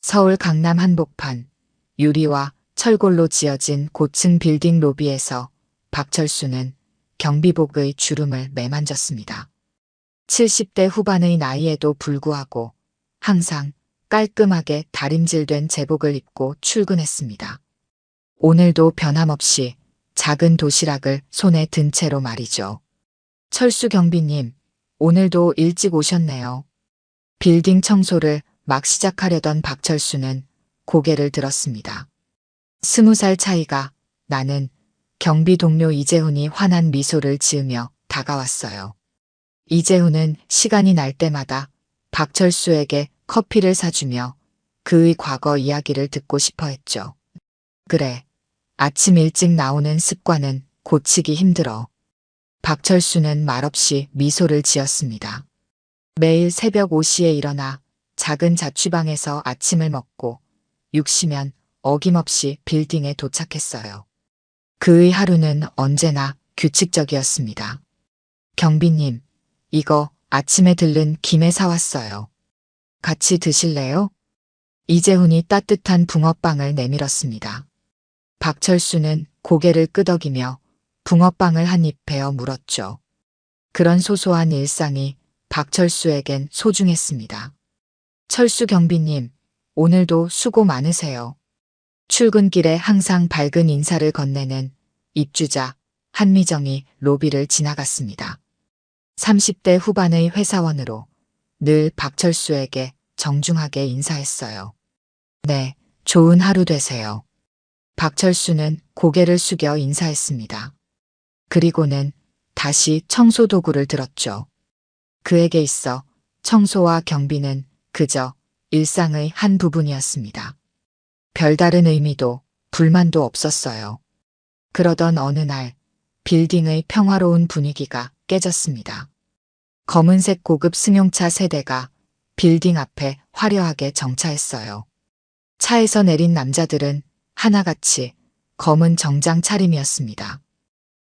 서울 강남 한복판 유리와 철골로 지어진 고층 빌딩 로비에서 박철수는 경비복의 주름을 매만졌습니다. 70대 후반의 나이에도 불구하고 항상 깔끔하게 다림질된 제복을 입고 출근했습니다. 오늘도 변함없이 작은 도시락을 손에 든 채로 말이죠. 철수 경비님, 오늘도 일찍 오셨네요. 빌딩 청소를 막 시작하려던 박철수는 고개를 들었습니다. 20살 차이가 나는 경비 동료 이재훈이 환한 미소를 지으며 다가왔어요. 이재훈은 시간이 날 때마다 박철수에게 커피를 사주며 그의 과거 이야기를 듣고 싶어 했죠. 그래, 아침 일찍 나오는 습관은 고치기 힘들어. 박철수는 말없이 미소를 지었습니다. 매일 새벽 5시에 일어나 작은 자취방에서 아침을 먹고 6시면 어김없이 빌딩에 도착했어요. 그의 하루는 언제나 규칙적이었습니다. 경비님, 이거 아침에 들른 김에 사왔어요. 같이 드실래요? 이재훈이 따뜻한 붕어빵을 내밀었습니다. 박철수는 고개를 끄덕이며 붕어빵을 한 입 베어 물었죠. 그런 소소한 일상이 박철수에겐 소중했습니다. 철수 경비님, 오늘도 수고 많으세요. 출근길에 항상 밝은 인사를 건네는 입주자 한미정이 로비를 지나갔습니다. 30대 후반의 회사원으로 늘 박철수에게 정중하게 인사했어요. 네, 좋은 하루 되세요. 박철수는 고개를 숙여 인사했습니다. 그리고는 다시 청소 도구를 들었죠. 그에게 있어 청소와 경비는 그저 일상의 한 부분이었습니다. 별다른 의미도 불만도 없었어요. 그러던 어느 날 빌딩의 평화로운 분위기가 깨졌습니다. 검은색 고급 승용차 세대가 빌딩 앞에 화려하게 정차했어요. 차에서 내린 남자들은 하나같이 검은 정장 차림이었습니다.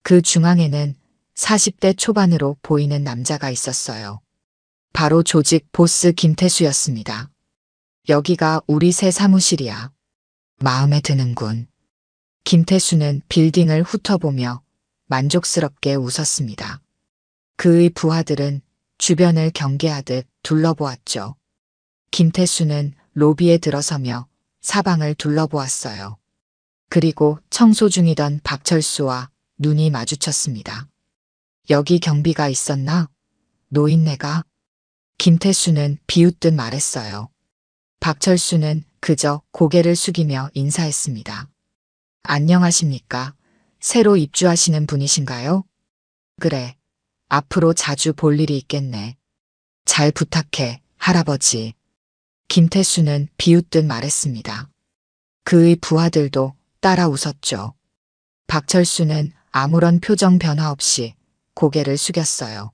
그 중앙에는 40대 초반으로 보이는 남자가 있었어요. 바로 조직 보스 김태수였습니다. 여기가 우리 새 사무실이야. 마음에 드는군. 김태수는 빌딩을 훑어보며 만족스럽게 웃었습니다. 그의 부하들은 주변을 경계하듯 둘러보았죠. 김태수는 로비에 들어서며 사방을 둘러보았어요. 그리고 청소 중이던 박철수와 눈이 마주쳤습니다. 여기 경비가 있었나? 노인네가? 김태수는 비웃듯 말했어요. 박철수는 그저 고개를 숙이며 인사했습니다. 안녕하십니까? 새로 입주하시는 분이신가요? 그래. 앞으로 자주 볼 일이 있겠네. 잘 부탁해, 할아버지. 김태수는 비웃듯 말했습니다. 그의 부하들도 따라 웃었죠. 박철수는 아무런 표정 변화 없이 고개를 숙였어요.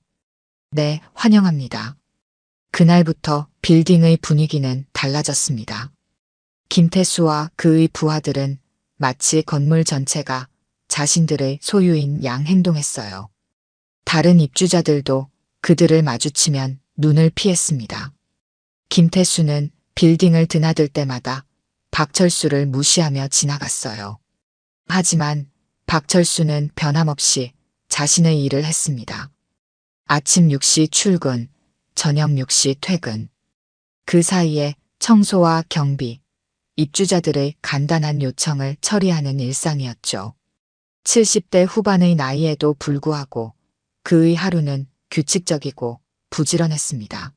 네, 환영합니다. 그날부터 빌딩의 분위기는 달라졌습니다. 김태수와 그의 부하들은 마치 건물 전체가 자신들의 소유인 양 행동했어요. 다른 입주자들도 그들을 마주치면 눈을 피했습니다. 김태수는 빌딩을 드나들 때마다 박철수를 무시하며 지나갔어요. 하지만 박철수는 변함없이 자신의 일을 했습니다. 아침 6시 출근, 저녁 6시 퇴근. 그 사이에 청소와 경비, 입주자들의 간단한 요청을 처리하는 일상이었죠. 70대 후반의 나이에도 불구하고 그의 하루는 규칙적이고 부지런했습니다.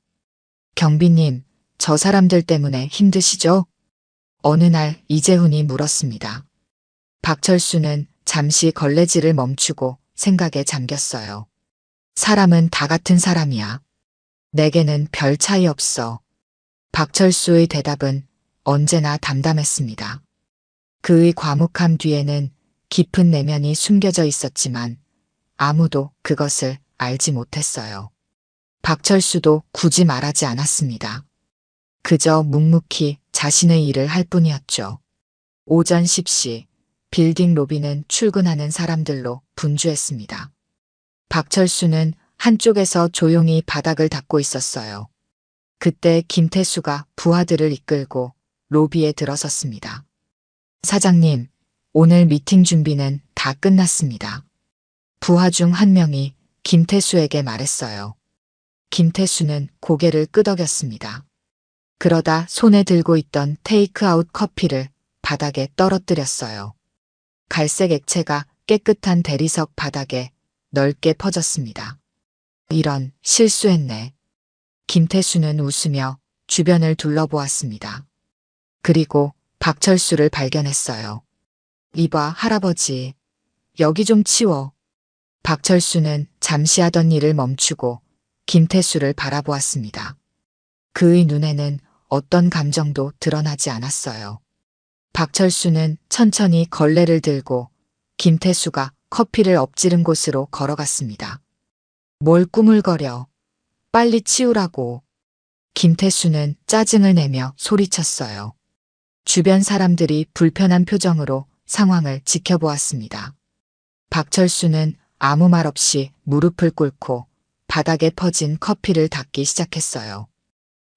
경비님, 저 사람들 때문에 힘드시죠? 어느 날 이재훈이 물었습니다. 박철수는 잠시 걸레질을 멈추고 생각에 잠겼어요. 사람은 다 같은 사람이야. 내게는 별 차이 없어. 박철수의 대답은 언제나 담담했습니다. 그의 과묵함 뒤에는 깊은 내면이 숨겨져 있었지만 아무도 그것을 알지 못했어요. 박철수도 굳이 말하지 않았습니다. 그저 묵묵히 자신의 일을 할 뿐이었죠. 오전 10시 빌딩 로비는 출근하는 사람들로 분주했습니다. 박철수는 한쪽에서 조용히 바닥을 닦고 있었어요. 그때 김태수가 부하들을 이끌고 로비에 들어섰습니다. 사장님, 오늘 미팅 준비는 다 끝났습니다. 부하 중 한 명이 김태수에게 말했어요. 김태수는 고개를 끄덕였습니다. 그러다 손에 들고 있던 테이크아웃 커피를 바닥에 떨어뜨렸어요. 갈색 액체가 깨끗한 대리석 바닥에 넓게 퍼졌습니다. 이런, 실수했네. 김태수는 웃으며 주변을 둘러보았습니다. 그리고 박철수를 발견했어요. 이봐, 할아버지. 여기 좀 치워. 박철수는 잠시 하던 일을 멈추고 김태수를 바라보았습니다. 그의 눈에는 어떤 감정도 드러나지 않았어요. 박철수는 천천히 걸레를 들고 김태수가 커피를 엎지른 곳으로 걸어갔습니다. 뭘 꾸물거려. 빨리 치우라고. 김태수는 짜증을 내며 소리쳤어요. 주변 사람들이 불편한 표정으로 상황을 지켜보았습니다. 박철수는 아무 말 없이 무릎을 꿇고 바닥에 퍼진 커피를 닦기 시작했어요.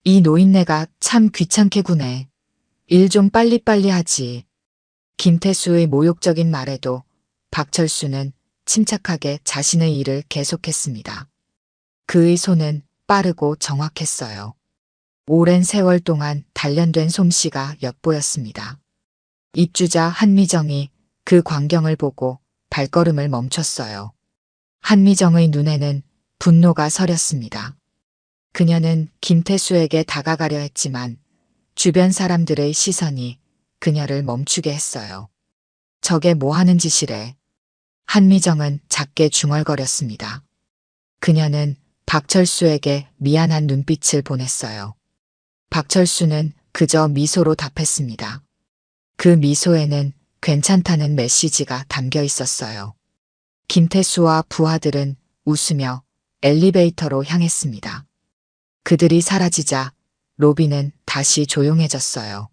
이 노인네가 참 귀찮게 구네. 일 좀 빨리빨리 하지. 김태수의 모욕적인 말에도 박철수는 침착하게 자신의 일을 계속했습니다. 그의 손은 빠르고 정확했어요. 오랜 세월 동안 단련된 솜씨가 엿보였습니다. 입주자 한미정이 그 광경을 보고 발걸음을 멈췄어요. 한미정의 눈에는 분노가 서렸습니다. 그녀는 김태수에게 다가가려 했지만 주변 사람들의 시선이 그녀를 멈추게 했어요. 저게 뭐 하는 짓이래. 한미정은 작게 중얼거렸습니다. 그녀는 박철수에게 미안한 눈빛을 보냈어요. 박철수는 그저 미소로 답했습니다. 그 미소에는 괜찮다는 메시지가 담겨 있었어요. 김태수와 부하들은 웃으며 엘리베이터로 향했습니다. 그들이 사라지자 로비는 다시 조용해졌어요.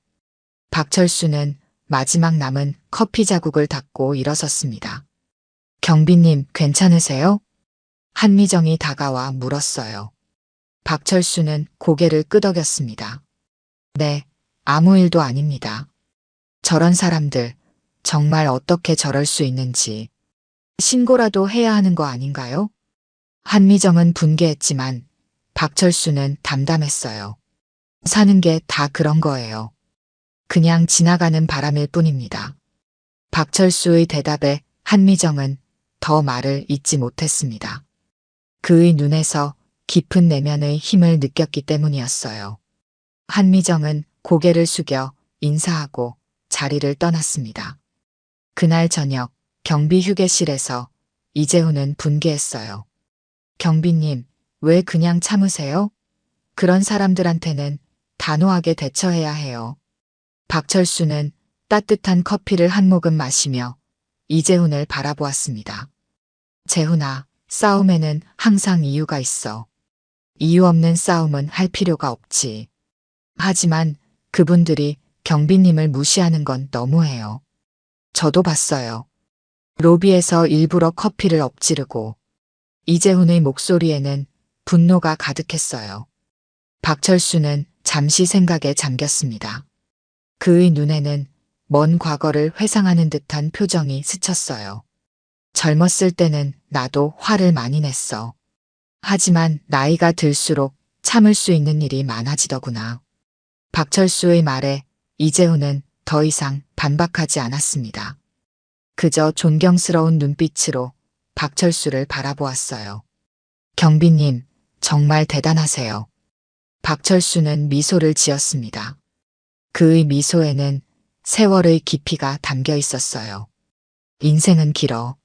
박철수는 마지막 남은 커피 자국을 닦고 일어섰습니다. 경비님, 괜찮으세요? 한미정이 다가와 물었어요. 박철수는 고개를 끄덕였습니다. 네, 아무 일도 아닙니다. 저런 사람들, 정말 어떻게 저럴 수 있는지. 신고라도 해야 하는 거 아닌가요? 한미정은 분개했지만 박철수는 담담했어요. 사는 게 다 그런 거예요. 그냥 지나가는 바람일 뿐입니다. 박철수의 대답에 한미정은 더 말을 잇지 못했습니다. 그의 눈에서 깊은 내면의 힘을 느꼈기 때문이었어요. 한미정은 고개를 숙여 인사하고 자리를 떠났습니다. 그날 저녁 경비 휴게실에서 이재훈은 분개했어요. 경비님, 왜 그냥 참으세요? 그런 사람들한테는 단호하게 대처해야 해요. 박철수는 따뜻한 커피를 한 모금 마시며 이재훈을 바라보았습니다. 재훈아, 싸움에는 항상 이유가 있어. 이유 없는 싸움은 할 필요가 없지. 하지만 그분들이 경비님을 무시하는 건 너무해요. 저도 봤어요. 로비에서 일부러 커피를 엎지르고. 이재훈의 목소리에는 분노가 가득했어요. 박철수는 잠시 생각에 잠겼습니다. 그의 눈에는 먼 과거를 회상하는 듯한 표정이 스쳤어요. 젊었을 때는 나도 화를 많이 냈어. 하지만 나이가 들수록 참을 수 있는 일이 많아지더구나. 박철수의 말에 이재훈은 더 이상 반박하지 않았습니다. 그저 존경스러운 눈빛으로 박철수를 바라보았어요. 경비님, 정말 대단하세요. 박철수는 미소를 지었습니다. 그의 미소에는 세월의 깊이가 담겨 있었어요. 인생은 길어.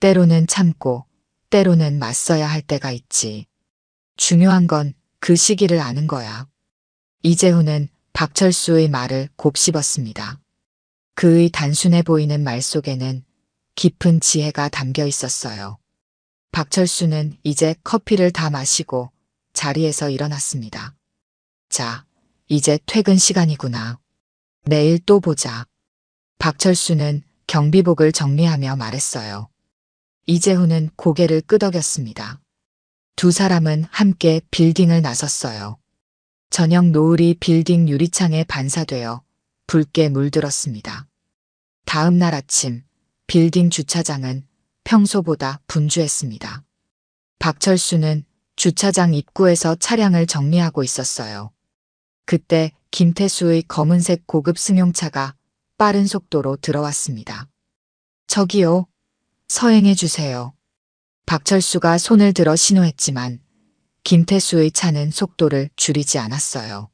때로는 참고, 때로는 맞서야 할 때가 있지. 중요한 건 그 시기를 아는 거야. 이재훈은 박철수의 말을 곱씹었습니다. 그의 단순해 보이는 말 속에는 깊은 지혜가 담겨 있었어요. 박철수는 이제 커피를 다 마시고 자리에서 일어났습니다. 자, 이제 퇴근 시간이구나. 내일 또 보자. 박철수는 경비복을 정리하며 말했어요. 이재훈은 고개를 끄덕였습니다. 두 사람은 함께 빌딩을 나섰어요. 저녁 노을이 빌딩 유리창에 반사되어 붉게 물들었습니다. 다음 날 아침 빌딩 주차장은 평소보다 분주했습니다. 박철수는 주차장 입구에서 차량을 정리하고 있었어요. 그때 김태수의 검은색 고급 승용차가 빠른 속도로 들어왔습니다. 저기요, 서행해 주세요. 박철수가 손을 들어 신호했지만 김태수의 차는 속도를 줄이지 않았어요.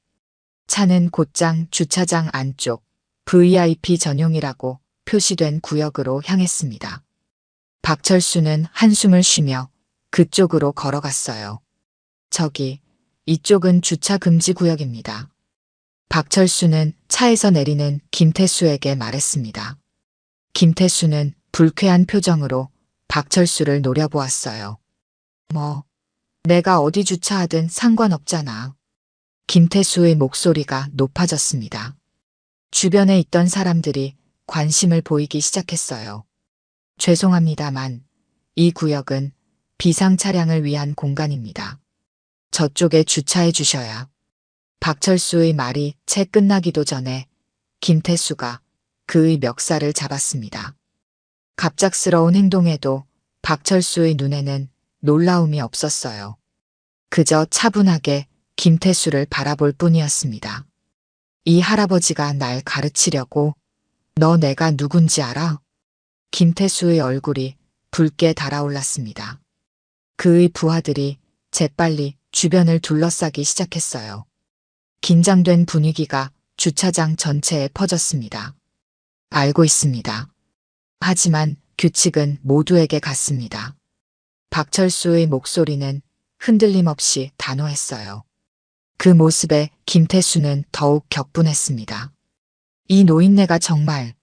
차는 곧장 주차장 안쪽 VIP 전용이라고 표시된 구역으로 향했습니다. 박철수는 한숨을 쉬며 그쪽으로 걸어갔어요. 저기, 이쪽은 주차 금지 구역입니다. 박철수는 차에서 내리는 김태수에게 말했습니다. 김태수는 불쾌한 표정으로 박철수를 노려보았어요. 뭐, 내가 어디 주차하든 상관없잖아. 김태수의 목소리가 높아졌습니다. 주변에 있던 사람들이 관심을 보이기 시작했어요. 죄송합니다만 이 구역은 비상 차량을 위한 공간입니다. 저쪽에 주차해 주셔야. 박철수의 말이 채 끝나기도 전에 김태수가 그의 멱살을 잡았습니다. 갑작스러운 행동에도 박철수의 눈에는 놀라움이 없었어요. 그저 차분하게 김태수를 바라볼 뿐이었습니다. 이 할아버지가 날 가르치려고. 너 내가 누군지 알아? 김태수의 얼굴이 붉게 달아올랐습니다. 그의 부하들이 재빨리 주변을 둘러싸기 시작했어요. 긴장된 분위기가 주차장 전체에 퍼졌습니다. 알고 있습니다. 하지만 규칙은 모두에게 같습니다. 박철수의 목소리는 흔들림 없이 단호했어요. 그 모습에 김태수는 더욱 격분했습니다. 이 노인네가 정말.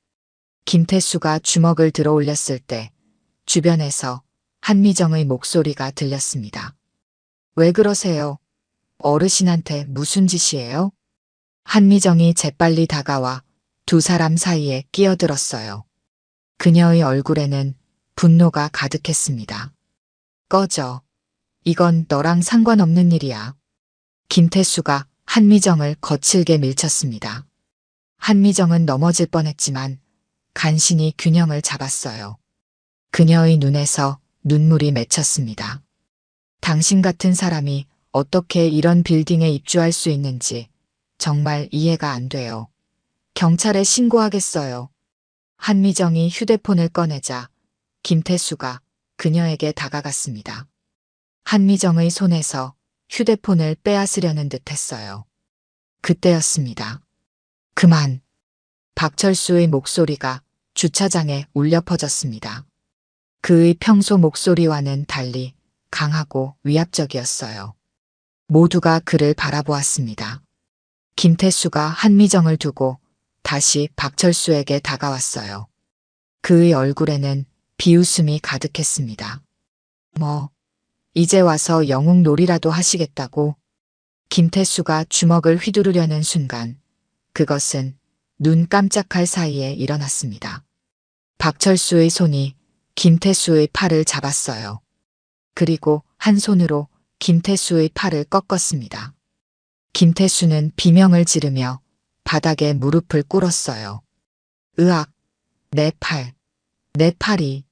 김태수가 주먹을 들어 올렸을 때 주변에서 한미정의 목소리가 들렸습니다. 왜 그러세요? 어르신한테 무슨 짓이에요? 한미정이 재빨리 다가와 두 사람 사이에 끼어들었어요. 그녀의 얼굴에는 분노가 가득했습니다. 꺼져. 이건 너랑 상관없는 일이야. 김태수가 한미정을 거칠게 밀쳤습니다. 한미정은 넘어질 뻔했지만 간신히 균형을 잡았어요. 그녀의 눈에서 눈물이 맺혔습니다. 당신 같은 사람이 어떻게 이런 빌딩에 입주할 수 있는지 정말 이해가 안 돼요. 경찰에 신고하겠어요. 한미정이 휴대폰을 꺼내자 김태수가 그녀에게 다가갔습니다. 한미정의 손에서 휴대폰을 빼앗으려는 듯 했어요. 그때였습니다. 그만. 박철수의 목소리가 주차장에 울려 퍼졌습니다. 그의 평소 목소리와는 달리 강하고 위압적이었어요. 모두가 그를 바라보았습니다. 김태수가 한미정을 두고 다시 박철수에게 다가왔어요. 그의 얼굴에는 비웃음이 가득했습니다. 뭐, 이제 와서 영웅놀이라도 하시겠다고? 김태수가 주먹을 휘두르려는 순간 그것은 눈 깜짝할 사이에 일어났습니다. 박철수의 손이 김태수의 팔을 잡았어요. 그리고 한 손으로 김태수의 팔을 꺾었습니다. 김태수는 비명을 지르며 바닥에 무릎을 꿇었어요. 으악! 내 팔! 내 팔이!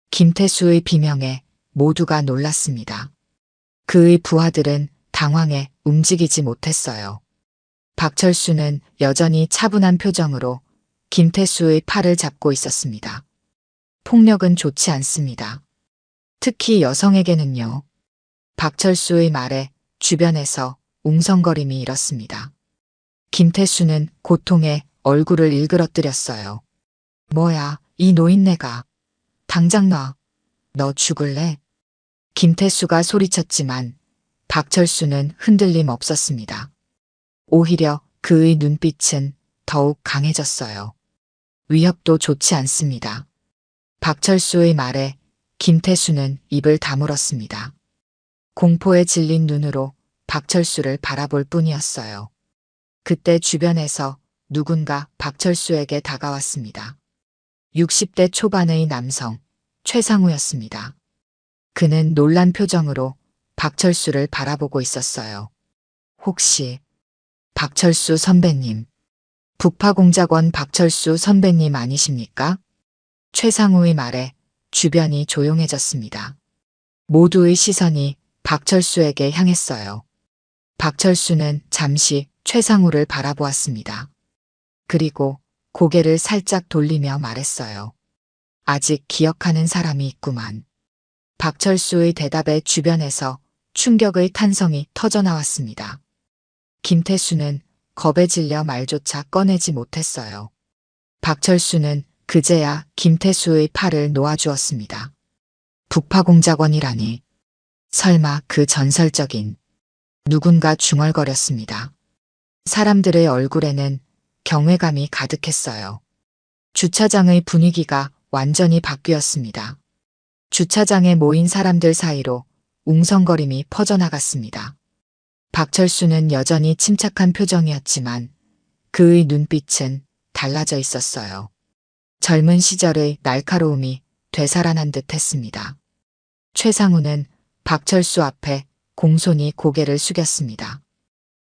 김태수의 비명에 모두가 놀랐습니다. 그의 부하들은 당황해 움직이지 못했어요. 박철수는 여전히 차분한 표정으로 김태수의 팔을 잡고 있었습니다. 폭력은 좋지 않습니다. 특히 여성에게는요. 박철수의 말에 주변에서 웅성거림이 일었습니다. 김태수는 고통에 얼굴을 일그러뜨렸어요. 뭐야, 이 노인네가. 당장 놔. 너 죽을래? 김태수가 소리쳤지만 박철수는 흔들림 없었습니다. 오히려 그의 눈빛은 더욱 강해졌어요. 위협도 좋지 않습니다. 박철수의 말에 김태수는 입을 다물었습니다. 공포에 질린 눈으로 박철수를 바라볼 뿐이었어요. 그때 주변에서 누군가 박철수에게 다가왔습니다. 60대 초반의 남성, 최상우였습니다. 그는 놀란 표정으로 박철수를 바라보고 있었어요. 혹시 박철수 선배님. 북파공작원 박철수 선배님 아니십니까? 최상우의 말에 주변이 조용해졌습니다. 모두의 시선이 박철수에게 향했어요. 박철수는 잠시 최상우를 바라보았습니다. 그리고 고개를 살짝 돌리며 말했어요. 아직 기억하는 사람이 있구만. 박철수의 대답에 주변에서 충격의 탄성이 터져나왔습니다. 김태수는 겁에 질려 말조차 꺼내지 못했어요. 박철수는 그제야 김태수의 팔을 놓아주었습니다. 북파공작원이라니. 설마 그 전설적인. 누군가 중얼거렸습니다. 사람들의 얼굴에는 경외감이 가득했어요. 주차장의 분위기가 완전히 바뀌었습니다. 주차장에 모인 사람들 사이로 웅성거림이 퍼져나갔습니다. 박철수는 여전히 침착한 표정이었지만 그의 눈빛은 달라져 있었어요. 젊은 시절의 날카로움이 되살아난 듯 했습니다. 최상우는 박철수 앞에 공손히 고개를 숙였습니다.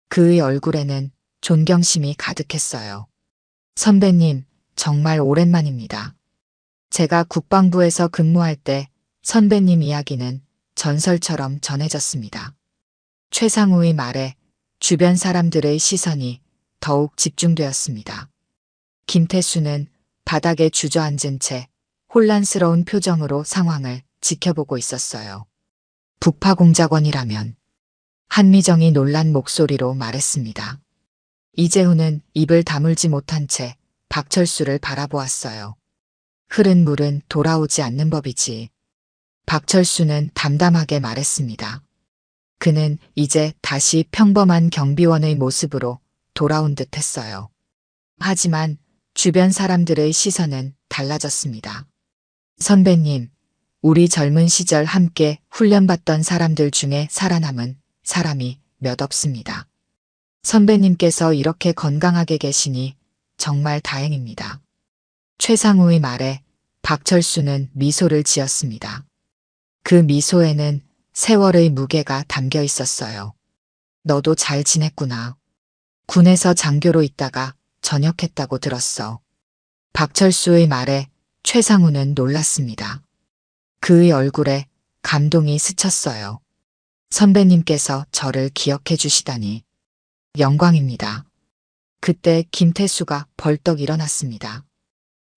그의 얼굴에는 존경심이 가득했어요. 선배님, 정말 오랜만입니다. 제가 국방부에서 근무할 때 선배님 이야기는 전설처럼 전해졌습니다. 최상우의 말에 주변 사람들의 시선이 더욱 집중되었습니다. 김태수는 바닥에 주저앉은 채 혼란스러운 표정으로 상황을 지켜보고 있었어요. 북파공작원이라면. 한미정이 놀란 목소리로 말했습니다. 이재훈은 입을 다물지 못한 채 박철수를 바라보았어요. 흐른 물은 돌아오지 않는 법이지. 박철수는 담담하게 말했습니다. 그는 이제 다시 평범한 경비원의 모습으로 돌아온 듯 했어요. 하지만 주변 사람들의 시선은 달라졌습니다. 선배님, 우리 젊은 시절 함께 훈련받던 사람들 중에 살아남은 사람이 몇 없습니다. 선배님께서 이렇게 건강하게 계시니 정말 다행입니다. 최상우의 말에 박철수는 미소를 지었습니다. 그 미소에는 세월의 무게가 담겨 있었어요. 너도 잘 지냈구나. 군에서 장교로 있다가 전역했다고 들었어. 박철수의 말에 최상우는 놀랐습니다. 그의 얼굴에 감동이 스쳤어요. 선배님께서 저를 기억해 주시다니. 영광입니다. 그때 김태수가 벌떡 일어났습니다.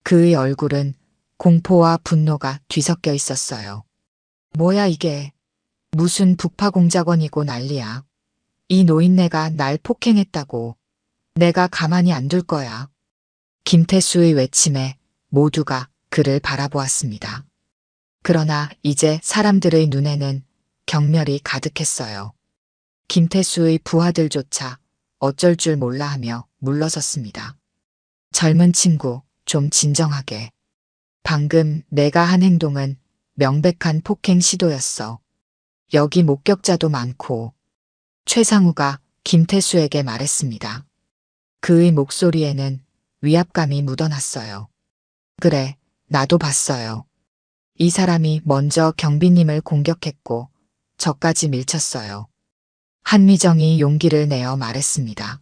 그의 얼굴은 공포와 분노가 뒤섞여 있었어요. 뭐야 이게. 무슨 북파공작원이고 난리야. 이 노인네가 날 폭행했다고. 내가 가만히 안 둘 거야. 김태수의 외침에 모두가 그를 바라보았습니다. 그러나 이제 사람들의 눈에는 경멸이 가득했어요. 김태수의 부하들조차 어쩔 줄 몰라 하며 물러섰습니다. 젊은 친구, 좀 진정하게. 방금 내가 한 행동은 명백한 폭행 시도였어. 여기 목격자도 많고. 최상우가 김태수에게 말했습니다. 그의 목소리에는 위압감이 묻어났어요. 그래, 나도 봤어요. 이 사람이 먼저 경비님을 공격했고 저까지 밀쳤어요. 한미정이 용기를 내어 말했습니다.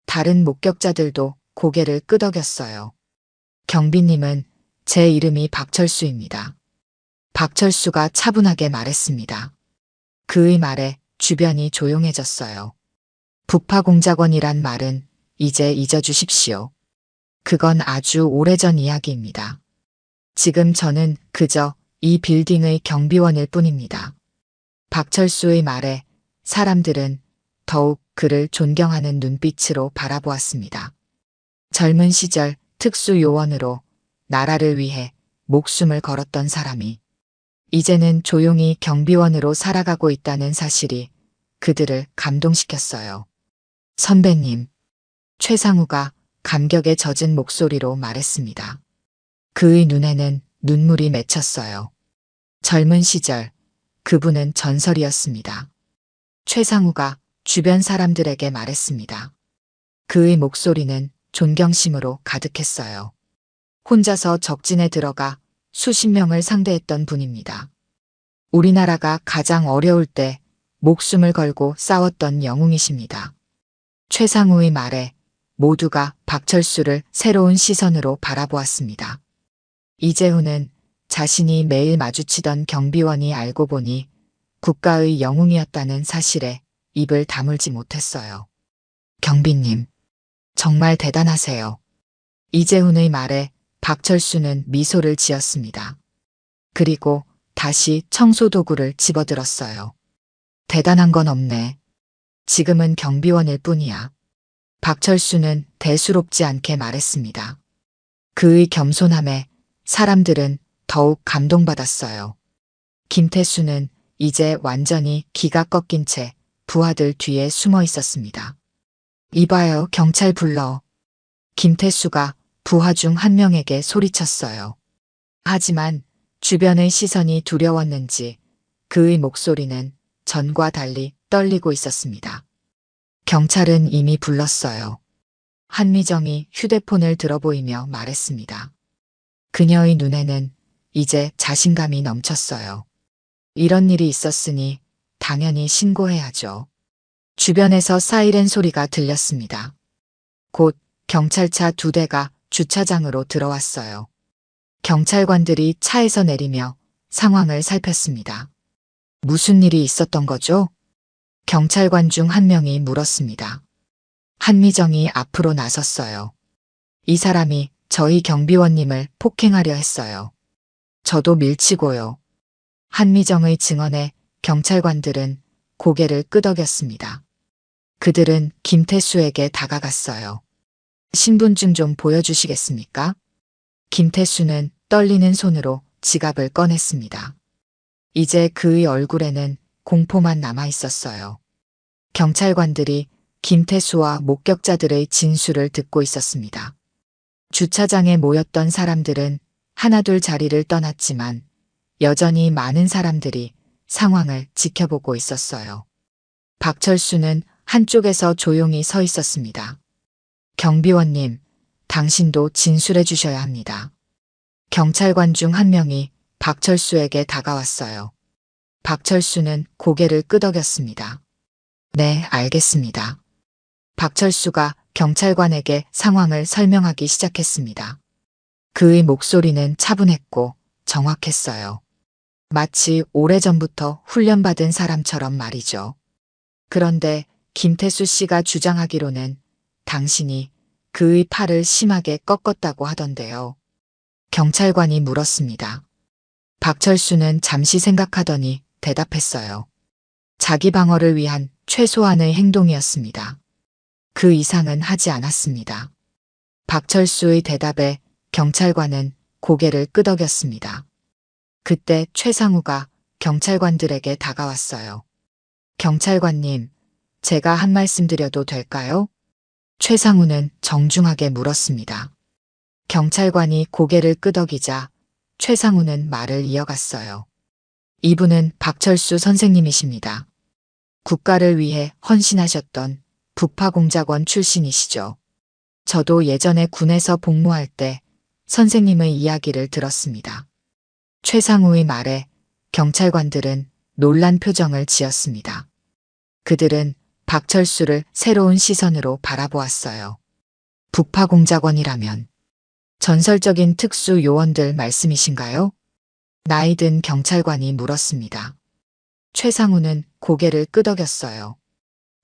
다른 목격자들도 고개를 끄덕였어요. 경비님은 제 이름이 박철수입니다. 박철수가 차분하게 말했습니다. 그의 말에 주변이 조용해졌어요. 북파공작원이란 말은 이제 잊어주십시오. 그건 아주 오래전 이야기입니다. 지금 저는 그저 이 빌딩의 경비원일 뿐입니다. 박철수의 말에 사람들은 더욱 그를 존경하는 눈빛으로 바라보았습니다. 젊은 시절 특수요원으로 나라를 위해 목숨을 걸었던 사람이 이제는 조용히 경비원으로 살아가고 있다는 사실이 그들을 감동시켰어요. 선배님, 최상우가 감격에 젖은 목소리로 말했습니다. 그의 눈에는 눈물이 맺혔어요. 젊은 시절 그분은 전설이었습니다. 최상우가 주변 사람들에게 말했습니다. 그의 목소리는 존경심으로 가득했어요. 혼자서 적진에 들어가 수십 명을 상대했던 분입니다. 우리나라가 가장 어려울 때 목숨을 걸고 싸웠던 영웅이십니다. 최상우의 말에 모두가 박철수를 새로운 시선으로 바라보았습니다. 이재훈은 자신이 매일 마주치던 경비원이 알고 보니 국가의 영웅이었다는 사실에 입을 다물지 못했어요. 경비님, 정말 대단하세요. 이재훈의 말에 박철수는 미소를 지었습니다. 그리고 다시 청소도구를 집어들었어요. 대단한 건 없네. 지금은 경비원일 뿐이야. 박철수는 대수롭지 않게 말했습니다. 그의 겸손함에 사람들은 더욱 감동받았어요. 김태수는 이제 완전히 기가 꺾인 채 부하들 뒤에 숨어 있었습니다. 이봐요, 경찰 불러. 김태수가 부하 중 한 명에게 소리쳤어요. 하지만 주변의 시선이 두려웠는지 그의 목소리는 전과 달리 떨리고 있었습니다. 경찰은 이미 불렀어요. 한미정이 휴대폰을 들어보이며 말했습니다. 그녀의 눈에는 이제 자신감이 넘쳤어요. 이런 일이 있었으니 당연히 신고해야죠. 주변에서 사이렌 소리가 들렸습니다. 곧 경찰차 2대가 주차장으로 들어왔어요. 경찰관들이 차에서 내리며 상황을 살폈습니다. 무슨 일이 있었던 거죠? 경찰관 중 한 명이 물었습니다. 한미정이 앞으로 나섰어요. 이 사람이 저희 경비원님을 폭행하려 했어요. 저도 밀치고요. 한미정의 증언에 경찰관들은 고개를 끄덕였습니다. 그들은 김태수에게 다가갔어요. 신분증 좀 보여주시겠습니까? 김태수는 떨리는 손으로 지갑을 꺼냈습니다. 이제 그의 얼굴에는 공포만 남아 있었어요. 경찰관들이 김태수와 목격자들의 진술을 듣고 있었습니다. 주차장에 모였던 사람들은 하나둘 자리를 떠났지만 여전히 많은 사람들이 상황을 지켜보고 있었어요. 박철수는 한쪽에서 조용히 서 있었습니다. 경비원님, 당신도 진술해 주셔야 합니다. 경찰관 중 한 명이 박철수에게 다가왔어요. 박철수는 고개를 끄덕였습니다. 네, 알겠습니다. 박철수가 경찰관에게 상황을 설명하기 시작했습니다. 그의 목소리는 차분했고 정확했어요. 마치 오래전부터 훈련받은 사람처럼 말이죠. 그런데 김태수 씨가 주장하기로는 당신이 그의 팔을 심하게 꺾었다고 하던데요. 경찰관이 물었습니다. 박철수는 잠시 생각하더니 대답했어요. 자기 방어를 위한 최소한의 행동이었습니다. 그 이상은 하지 않았습니다. 박철수의 대답에 경찰관은 고개를 끄덕였습니다. 그때 최상우가 경찰관들에게 다가왔어요. 경찰관님, 제가 한 말씀 드려도 될까요? 최상우는 정중하게 물었습니다. 경찰관이 고개를 끄덕이자 최상우는 말을 이어갔어요. 이분은 박철수 선생님이십니다. 국가를 위해 헌신하셨던 북파공작원 출신이시죠. 저도 예전에 군에서 복무할 때 선생님의 이야기를 들었습니다. 최상우의 말에 경찰관들은 놀란 표정을 지었습니다. 그들은 박철수를 새로운 시선으로 바라보았어요. 북파공작원이라면 전설적인 특수 요원들 말씀이신가요? 나이든 경찰관이 물었습니다. 최상우는 고개를 끄덕였어요.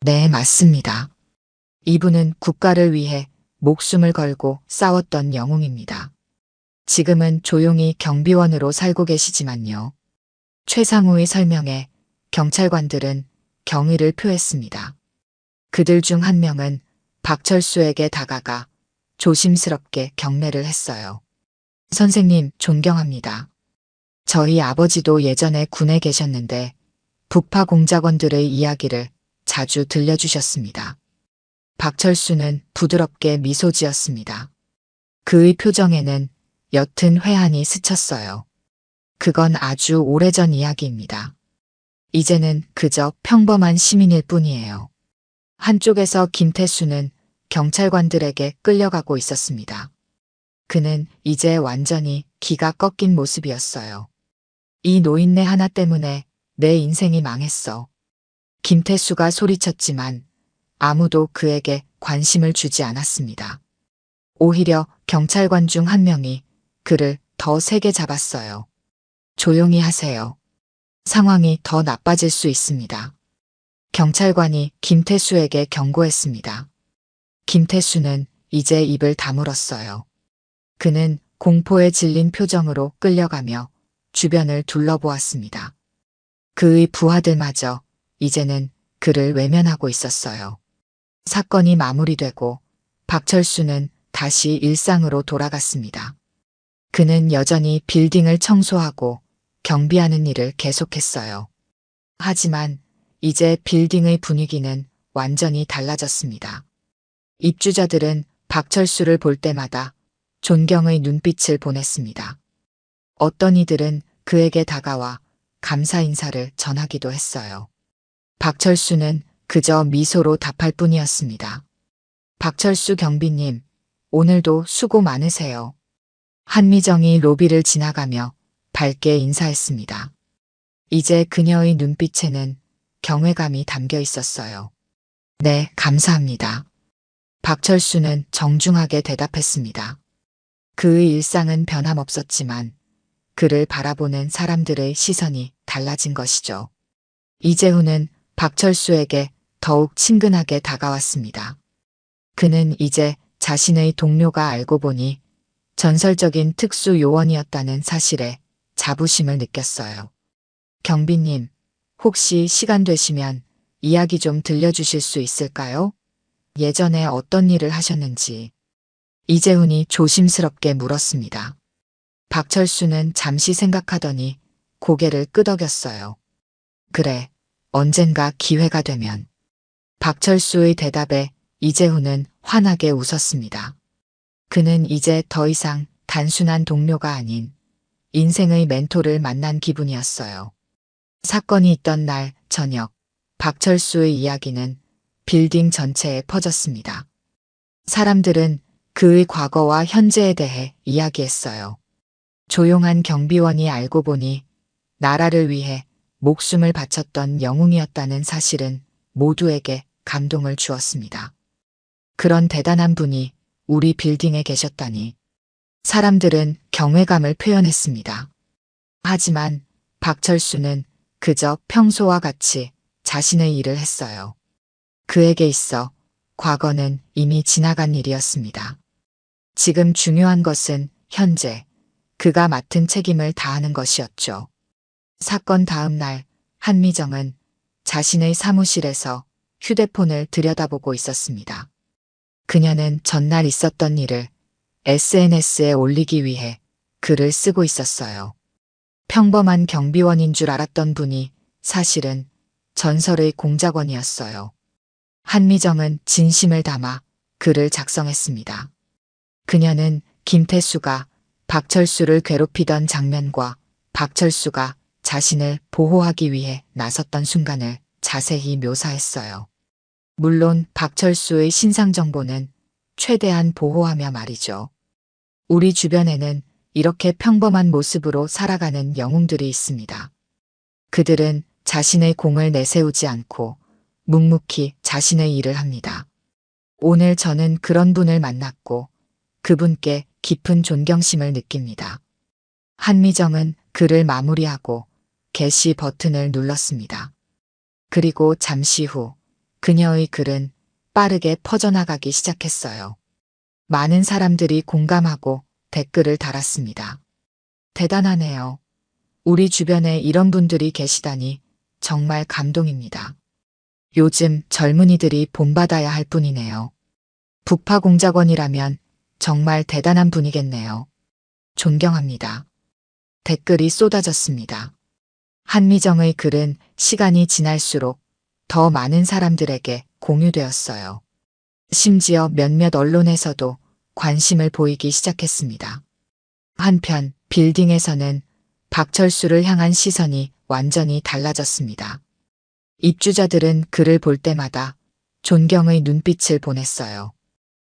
네, 맞습니다. 이분은 국가를 위해 목숨을 걸고 싸웠던 영웅입니다. 지금은 조용히 경비원으로 살고 계시지만요. 최상우의 설명에 경찰관들은 경의를 표했습니다. 그들 중 한 명은 박철수에게 다가가 조심스럽게 경례를 했어요. 선생님, 존경합니다. 저희 아버지도 예전에 군에 계셨는데 북파 공작원들의 이야기를 자주 들려주셨습니다. 박철수는 부드럽게 미소 지었습니다. 그의 표정에는 옅은 회한이 스쳤어요. 그건 아주 오래전 이야기입니다. 이제는 그저 평범한 시민일 뿐이에요. 한쪽에서 김태수는 경찰관들에게 끌려가고 있었습니다. 그는 이제 완전히 기가 꺾인 모습이었어요. 이 노인네 하나 때문에 내 인생이 망했어. 김태수가 소리쳤지만 아무도 그에게 관심을 주지 않았습니다. 오히려 경찰관 중 한 명이 그를 더 세게 잡았어요. 조용히 하세요. 상황이 더 나빠질 수 있습니다. 경찰관이 김태수에게 경고했습니다. 김태수는 이제 입을 다물었어요. 그는 공포에 질린 표정으로 끌려가며 주변을 둘러보았습니다. 그의 부하들마저 이제는 그를 외면하고 있었어요. 사건이 마무리되고 박철수는 다시 일상으로 돌아갔습니다. 그는 여전히 빌딩을 청소하고 경비하는 일을 계속했어요. 하지만 이제 빌딩의 분위기는 완전히 달라졌습니다. 입주자들은 박철수를 볼 때마다 존경의 눈빛을 보냈습니다. 어떤 이들은 그에게 다가와 감사 인사를 전하기도 했어요. 박철수는 그저 미소로 답할 뿐이었습니다. 박철수 경비님, 오늘도 수고 많으세요. 한미정이 로비를 지나가며 밝게 인사했습니다. 이제 그녀의 눈빛에는 경외감이 담겨 있었어요. 네, 감사합니다. 박철수는 정중하게 대답했습니다. 그의 일상은 변함없었지만 그를 바라보는 사람들의 시선이 달라진 것이죠. 이재훈은 박철수에게 더욱 친근하게 다가왔습니다. 그는 이제 자신의 동료가 알고 보니 전설적인 특수 요원이었다는 사실에 자부심을 느꼈어요. 경비님, 혹시 시간 되시면 이야기 좀 들려주실 수 있을까요? 예전에 어떤 일을 하셨는지. 이재훈이 조심스럽게 물었습니다. 박철수는 잠시 생각하더니 고개를 끄덕였어요. 그래, 언젠가 기회가 되면. 박철수의 대답에 이재훈은 환하게 웃었습니다. 그는 이제 더 이상 단순한 동료가 아닌 인생의 멘토를 만난 기분이었어요. 사건이 있던 날 저녁, 박철수의 이야기는 빌딩 전체에 퍼졌습니다. 사람들은 그의 과거와 현재에 대해 이야기했어요. 조용한 경비원이 알고 보니 나라를 위해 목숨을 바쳤던 영웅이었다는 사실은 모두에게 감동을 주었습니다. 그런 대단한 분이 우리 빌딩에 계셨다니. 사람들은 경외감을 표현했습니다. 하지만 박철수는 그저 평소와 같이 자신의 일을 했어요. 그에게 있어 과거는 이미 지나간 일이었습니다. 지금 중요한 것은 현재 그가 맡은 책임을 다하는 것이었죠. 사건 다음 날 한미정은 자신의 사무실에서 휴대폰을 들여다보고 있었습니다. 그녀는 전날 있었던 일을 SNS에 올리기 위해 글을 쓰고 있었어요. 평범한 경비원인 줄 알았던 분이 사실은 전설의 공작원이었어요. 한미정은 진심을 담아 글을 작성했습니다. 그녀는 김태수가 박철수를 괴롭히던 장면과 박철수가 자신을 보호하기 위해 나섰던 순간을 자세히 묘사했어요. 물론 박철수의 신상 정보는 최대한 보호하며 말이죠. 우리 주변에는 이렇게 평범한 모습으로 살아가는 영웅들이 있습니다. 그들은 자신의 공을 내세우지 않고 묵묵히 자신의 일을 합니다. 오늘 저는 그런 분을 만났고 그분께 깊은 존경심을 느낍니다. 한미정은 글을 마무리하고 게시 버튼을 눌렀습니다. 그리고 잠시 후 그녀의 글은 빠르게 퍼져나가기 시작했어요. 많은 사람들이 공감하고 댓글을 달았습니다. 대단하네요. 우리 주변에 이런 분들이 계시다니 정말 감동입니다. 요즘 젊은이들이 본받아야 할 분이네요. 북파공작원이라면 정말 대단한 분이겠네요. 존경합니다. 댓글이 쏟아졌습니다. 한미정의 글은 시간이 지날수록 더 많은 사람들에게 공유되었어요. 심지어 몇몇 언론에서도 관심을 보이기 시작했습니다. 한편 빌딩에서는 박철수를 향한 시선이 완전히 달라졌습니다. 입주자들은 그를 볼 때마다 존경의 눈빛을 보냈어요.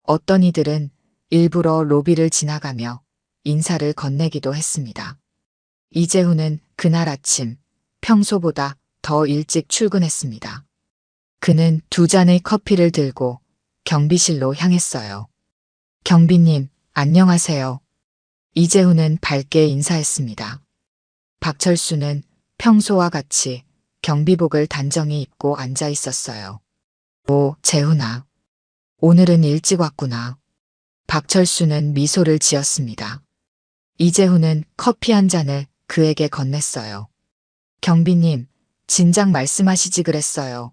어떤 이들은 일부러 로비를 지나가며 인사를 건네기도 했습니다. 이재훈은 그날 아침 평소보다 더 일찍 출근했습니다. 그는 두 잔의 커피를 들고 경비실로 향했어요. 경비님, 안녕하세요. 이재훈은 밝게 인사했습니다. 박철수는 평소와 같이 경비복을 단정히 입고 앉아 있었어요. 오, 재훈아. 오늘은 일찍 왔구나. 박철수는 미소를 지었습니다. 이재훈은 커피 한 잔을 그에게 건넸어요. 경비님, 진작 말씀하시지 그랬어요.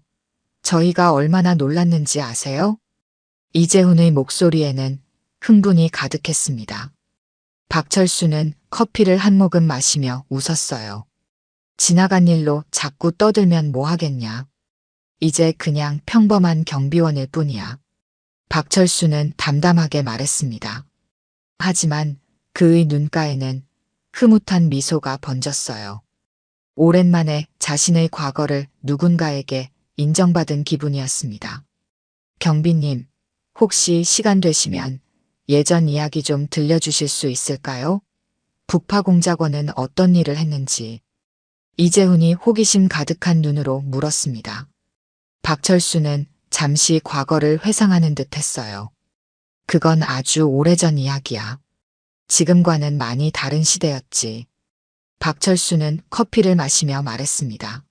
저희가 얼마나 놀랐는지 아세요? 이재훈의 목소리에는 흥분이 가득했습니다. 박철수는 커피를 한 모금 마시며 웃었어요. 지나간 일로 자꾸 떠들면 뭐 하겠냐. 이제 그냥 평범한 경비원일 뿐이야. 박철수는 담담하게 말했습니다. 하지만 그의 눈가에는 흐뭇한 미소가 번졌어요. 오랜만에 자신의 과거를 누군가에게 인정받은 기분이었습니다. 경비님, 혹시 시간 되시면 예전 이야기 좀 들려주실 수 있을까요? 북파공작원은 어떤 일을 했는지. 이재훈이 호기심 가득한 눈으로 물었습니다. 박철수는 잠시 과거를 회상하는 듯 했어요. 그건 아주 오래전 이야기야. 지금과는 많이 다른 시대였지. 박철수는 커피를 마시며 말했습니다.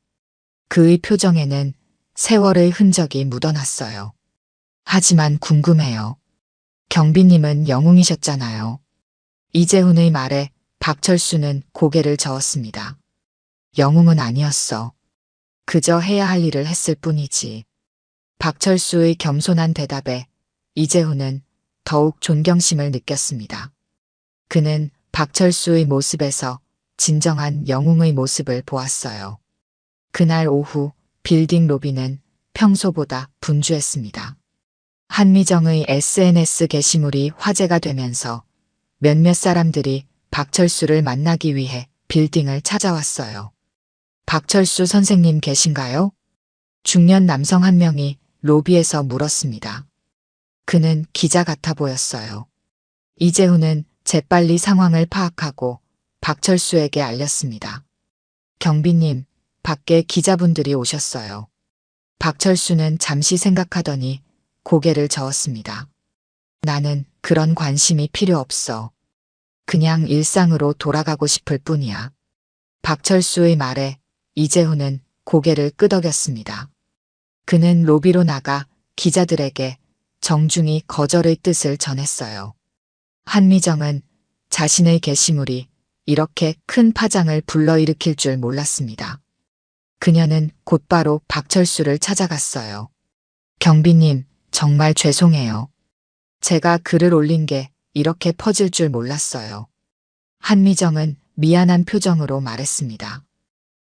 그의 표정에는 세월의 흔적이 묻어났어요. 하지만 궁금해요. 경비님은 영웅이셨잖아요. 이재훈의 말에 박철수는 고개를 저었습니다. 영웅은 아니었어. 그저 해야 할 일을 했을 뿐이지. 박철수의 겸손한 대답에 이재훈은 더욱 존경심을 느꼈습니다. 그는 박철수의 모습에서 진정한 영웅의 모습을 보았어요. 그날 오후 빌딩 로비는 평소보다 분주했습니다. 한미정의 SNS 게시물이 화제가 되면서 몇몇 사람들이 박철수를 만나기 위해 빌딩을 찾아왔어요. 박철수 선생님 계신가요? 중년 남성 한 명이 로비에서 물었습니다. 그는 기자 같아 보였어요. 이재훈은 재빨리 상황을 파악하고 박철수에게 알렸습니다. 경비님, 밖에 기자분들이 오셨어요. 박철수는 잠시 생각하더니 고개를 저었습니다. 나는 그런 관심이 필요 없어. 그냥 일상으로 돌아가고 싶을 뿐이야. 박철수의 말에 이재훈은 고개를 끄덕였습니다. 그는 로비로 나가 기자들에게 정중히 거절의 뜻을 전했어요. 한미정은 자신의 게시물이 이렇게 큰 파장을 불러일으킬 줄 몰랐습니다. 그녀는 곧바로 박철수를 찾아갔어요. 경비님, 정말 죄송해요. 제가 글을 올린 게 이렇게 퍼질 줄 몰랐어요. 한미정은 미안한 표정으로 말했습니다.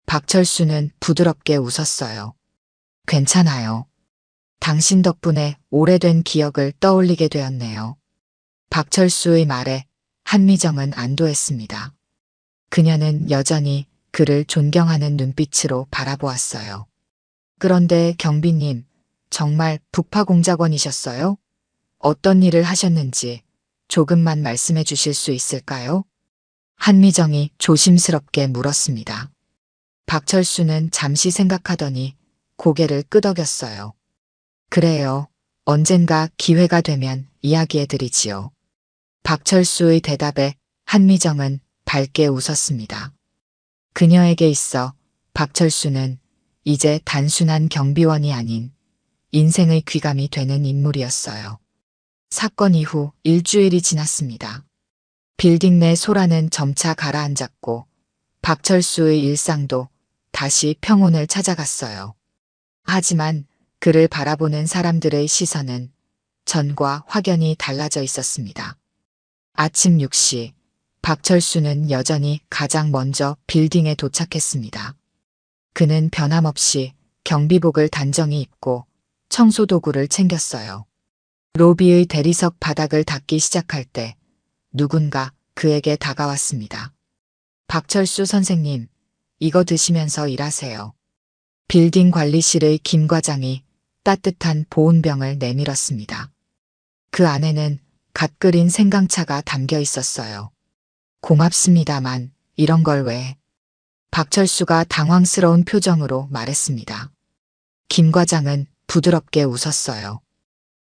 박철수는 부드럽게 웃었어요. 괜찮아요. 당신 덕분에 오래된 기억을 떠올리게 되었네요. 박철수의 말에 한미정은 안도했습니다. 그녀는 여전히 그를 존경하는 눈빛으로 바라보았어요. 그런데 경비님, 정말 북파공작원이셨어요? 어떤 일을 하셨는지 조금만 말씀해 주실 수 있을까요? 한미정이 조심스럽게 물었습니다. 박철수는 잠시 생각하더니 고개를 끄덕였어요. 그래요. 언젠가 기회가 되면 이야기해 드리지요. 박철수의 대답에 한미정은 밝게 웃었습니다. 그녀에게 있어 박철수는 이제 단순한 경비원이 아닌 인생의 귀감이 되는 인물이었어요. 사건 이후 일주일이 지났습니다. 빌딩 내 소라는 점차 가라앉았고 박철수의 일상도 다시 평온을 찾아갔어요. 하지만 그를 바라보는 사람들의 시선은 전과 확연히 달라져 있었습니다. 아침 6시 박철수는 여전히 가장 먼저 빌딩에 도착했습니다. 그는 변함없이 경비복을 단정히 입고 청소도구를 챙겼어요. 로비의 대리석 바닥을 닦기 시작할 때 누군가 그에게 다가왔습니다. 박철수 선생님, 이거 드시면서 일하세요. 빌딩 관리실의 김 과장이 따뜻한 보온병을 내밀었습니다. 그 안에는 갓 끓인 생강차가 담겨 있었어요. 고맙습니다만 이런 걸 왜? 박철수가 당황스러운 표정으로 말했습니다. 김 과장은 부드럽게 웃었어요.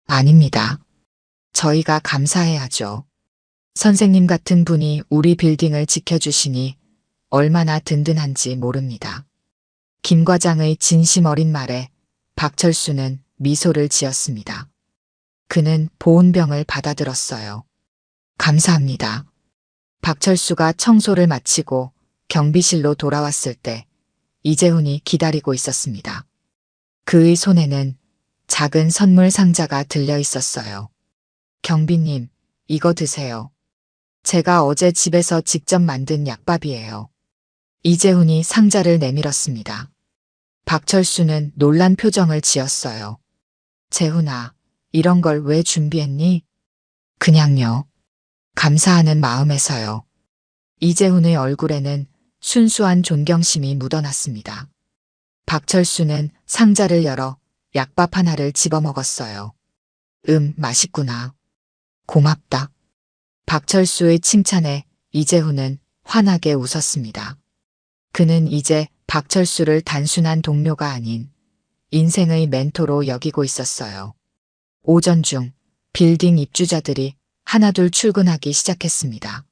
아닙니다. 저희가 감사해야죠. 선생님 같은 분이 우리 빌딩을 지켜주시니 얼마나 든든한지 모릅니다. 김 과장의 진심 어린 말에 박철수는 미소를 지었습니다. 그는 보온병을 받아들었어요. 감사합니다. 박철수가 청소를 마치고 경비실로 돌아왔을 때 이재훈이 기다리고 있었습니다. 그의 손에는 작은 선물 상자가 들려 있었어요. 경비님, 이거 드세요. 제가 어제 집에서 직접 만든 약밥이에요. 이재훈이 상자를 내밀었습니다. 박철수는 놀란 표정을 지었어요. 재훈아, 이런 걸 왜 준비했니? 그냥요. 감사하는 마음에서요. 이재훈의 얼굴에는 순수한 존경심이 묻어났습니다. 박철수는 상자를 열어 약밥 하나를 집어먹었어요. 맛있구나. 고맙다. 박철수의 칭찬에 이재훈은 환하게 웃었습니다. 그는 이제 박철수를 단순한 동료가 아닌 인생의 멘토로 여기고 있었어요. 오전 중 빌딩 입주자들이 하나둘 출근하기 시작했습니다.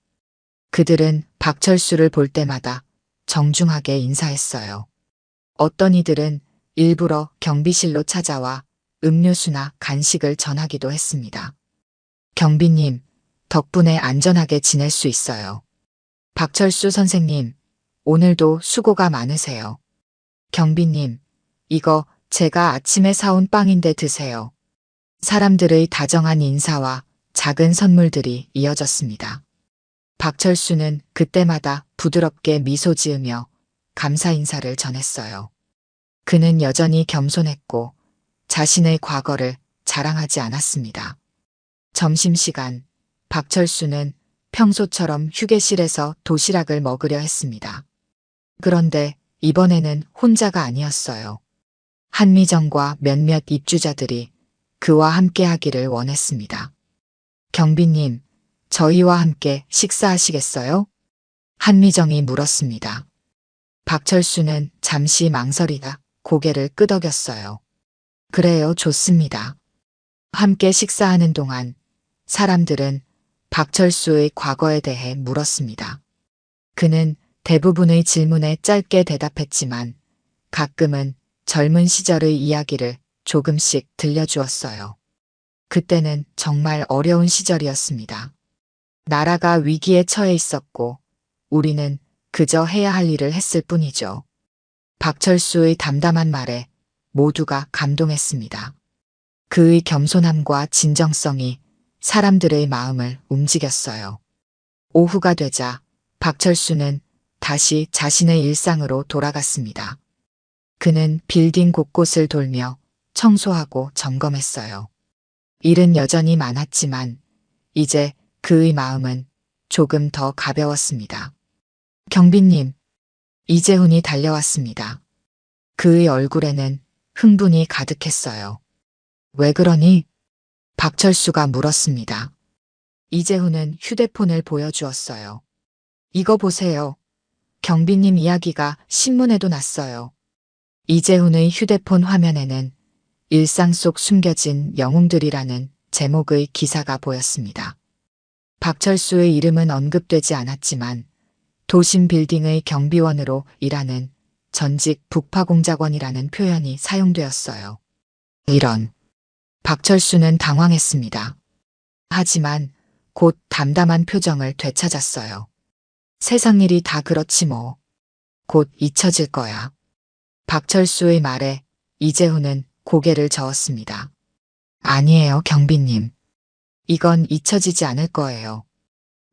그들은 박철수를 볼 때마다 정중하게 인사했어요. 어떤 이들은 일부러 경비실로 찾아와 음료수나 간식을 전하기도 했습니다. 경비님, 덕분에 안전하게 지낼 수 있어요. 박철수 선생님, 오늘도 수고가 많으세요. 경비님, 이거 제가 아침에 사온 빵인데 드세요. 사람들의 다정한 인사와 작은 선물들이 이어졌습니다. 박철수는 그때마다 부드럽게 미소 지으며 감사 인사를 전했어요. 그는 여전히 겸손했고 자신의 과거를 자랑하지 않았습니다. 점심시간, 박철수는 평소처럼 휴게실에서 도시락을 먹으려 했습니다. 그런데 이번에는 혼자가 아니었어요. 한미정과 몇몇 입주자들이 그와 함께 하기를 원했습니다. 경비님, 저희와 함께 식사하시겠어요? 한미정이 물었습니다. 박철수는 잠시 망설이다 고개를 끄덕였어요. 그래요, 좋습니다. 함께 식사하는 동안 사람들은 박철수의 과거에 대해 물었습니다. 그는 대부분의 질문에 짧게 대답했지만 가끔은 젊은 시절의 이야기를 조금씩 들려주었어요. 그때는 정말 어려운 시절이었습니다. 나라가 위기에 처해 있었고 우리는 그저 해야 할 일을 했을 뿐이죠. 박철수의 담담한 말에 모두가 감동했습니다. 그의 겸손함과 진정성이 사람들의 마음을 움직였어요. 오후가 되자 박철수는 다시 자신의 일상으로 돌아갔습니다. 그는 빌딩 곳곳을 돌며 청소하고 점검했어요. 일은 여전히 많았지만 이제 그의 마음은 조금 더 가벼웠습니다. 경비님, 이재훈이 달려왔습니다. 그의 얼굴에는 흥분이 가득했어요. 왜 그러니? 박철수가 물었습니다. 이재훈은 휴대폰을 보여주었어요. 이거 보세요. 경비님 이야기가 신문에도 났어요. 이재훈의 휴대폰 화면에는 일상 속 숨겨진 영웅들이라는 제목의 기사가 보였습니다. 박철수의 이름은 언급되지 않았지만 도심 빌딩의 경비원으로 일하는 전직 북파공작원이라는 표현이 사용되었어요. 이런. 박철수는 당황했습니다. 하지만 곧 담담한 표정을 되찾았어요. 세상 일이 다 그렇지 뭐. 곧 잊혀질 거야. 박철수의 말에 이재훈은 고개를 저었습니다. 아니에요, 경비님. 이건 잊혀지지 않을 거예요.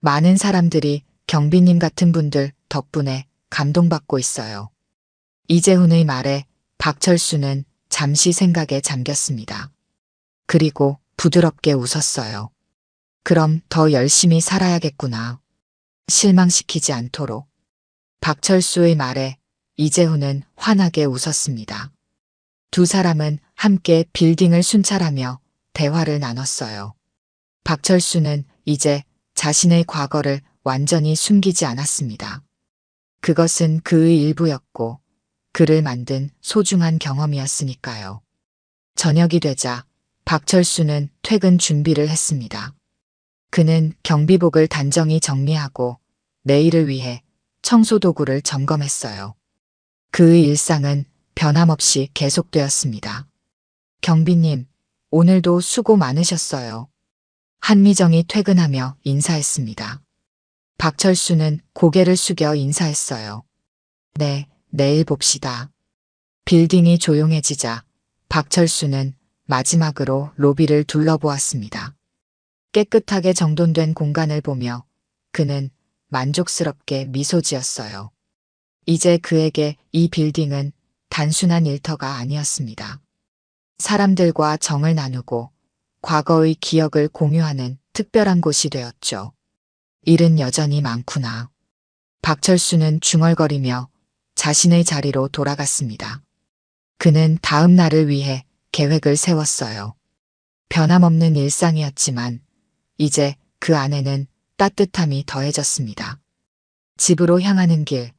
많은 사람들이 경비님 같은 분들 덕분에 감동받고 있어요. 이재훈의 말에 박철수는 잠시 생각에 잠겼습니다. 그리고 부드럽게 웃었어요. 그럼 더 열심히 살아야겠구나. 실망시키지 않도록. 박철수의 말에 이재훈은 환하게 웃었습니다. 두 사람은 함께 빌딩을 순찰하며 대화를 나눴어요. 박철수는 이제 자신의 과거를 완전히 숨기지 않았습니다. 그것은 그의 일부였고 그를 만든 소중한 경험이었으니까요. 저녁이 되자 박철수는 퇴근 준비를 했습니다. 그는 경비복을 단정히 정리하고 내일을 위해 청소 도구를 점검했어요. 그의 일상은 변함없이 계속되었습니다. 경비님, 오늘도 수고 많으셨어요. 한미정이 퇴근하며 인사했습니다. 박철수는 고개를 숙여 인사했어요. 네, 내일 봅시다. 빌딩이 조용해지자 박철수는 마지막으로 로비를 둘러보았습니다. 깨끗하게 정돈된 공간을 보며 그는 만족스럽게 미소 지었어요. 이제 그에게 이 빌딩은 단순한 일터가 아니었습니다. 사람들과 정을 나누고 과거의 기억을 공유하는 특별한 곳이 되었죠. 일은 여전히 많구나. 박철수는 중얼거리며 자신의 자리로 돌아갔습니다. 그는 다음 날을 위해 계획을 세웠어요. 변함없는 일상이었지만 이제 그 안에는 따뜻함이 더해졌습니다. 집으로 향하는 길,